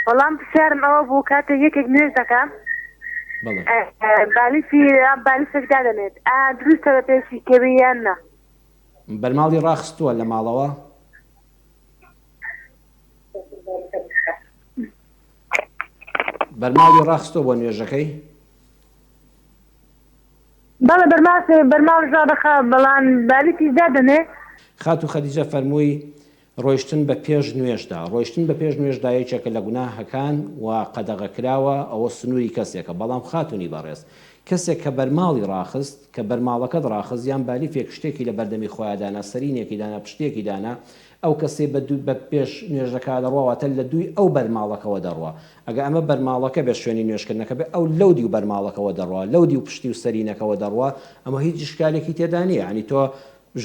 بەڵام پرسیارم ئەوە بوو کاتێک یەکێک نوێژ دەکەم بەڵێ بالیفێکدا دەنێت دروستە بە پێشی کەوی یان نا بەرماڵی ڕاخستووە لە ماڵەوە بەرماڵی ڕاخستۆ بۆ نوێژەکەی بەڵێ بەرماڵ ژادەخە بەڵام بالیفیدا دەنێ خات و خەدیجە فەرمووی ڕۆیشتن بە پێش نوێژدا ڕۆیشتن بە پێش نوێژدایەکێکە لە گوناهەکان و قەدەغەکراوە ئەوە سنووری کەسێکە بەڵام خاتونی بەڕێز کەسێک کە بەرماڵی ڕاخست کە بەرماڵەکەت ڕاخست یان بالیفێک شتێکی لە بەردەمی خۆیاندانا سەرینێکی دانا پشتێکی دانا ئەو کەسێ بە پێش نوێژەکە دەڕواواتە لە دووی ئەو بەرماڵەکەەوە دەڕوا ئەگە ئەمە بەرماڵەکە بە شوێنی نوێشکردنەکە بێ ئەو لەودی و بەرماڵەکەەوە دەڕوا لەودی و پشتی و سەرینەکەەوە دەڕوا ئەمە هیچ شکالێکی تێدا نیە ینی تۆ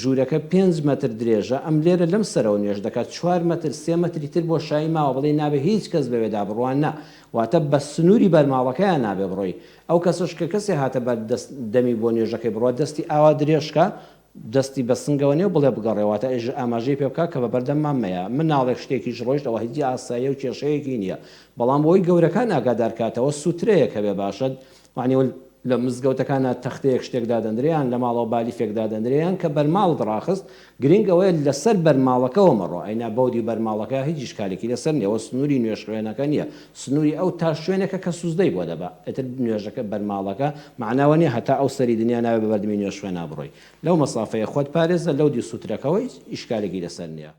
ژوورەکە 5 متر درێژە ئەم لێرە لەم سەرەوە نوێژ دەکات 4 متر 3 متری تر بۆ شایی ماوە بڵێ نابێ هیچ کەس بەوێدا بڕوان نا واتە بە سنووری بەرماڵەکەیان نابێ بڕۆی ئەو کەسش کە کەسێ هاتە بەر دەمی بۆ نوێژەکەی بڕوە دەستی ئاوا درێژکە دەستی بە سنگەوە نێو بڵێ بگەڕێەوەتە ئێژ ئاماژەی پێ بکات کە بە بەردەممامەیە من ناڵێک شتێکیش ڕۆیشت ئەوە هیچی ئاسایە و کێشەیەکی نییە بەڵام بۆی گەورەکان ئاگادارکاتەوە سوترەیە کە بێ باشد وانیوە لە مزگەوتەکانە تەختەیەک شتێکدا دەندریان لە ماڵەوە بالیفێکدا دەندریان کە بەرماڵ دراخست گرنگەوەی لەسەر بەرماڵەکەەوە مەڕۆ ئەینا بەودی بەرماڵەکە هیچ شکالێکی لەسەر نیەوە سنووری نوێشوێنەکە نییە سنووری ئەو تا شوێنێکە کە سوزدەی بۆ دەبا ئەتر نوێژەکە بەرماڵەکە معناوە نیە هەتا ئەو سەری دنیا ناوێ بە بەردەمی نوێشوێنە بڕۆی لەو مەسافەیە خۆت پارێزە لەو دی سووترەکەەوەی ئیشکالێکی لەسەر نییە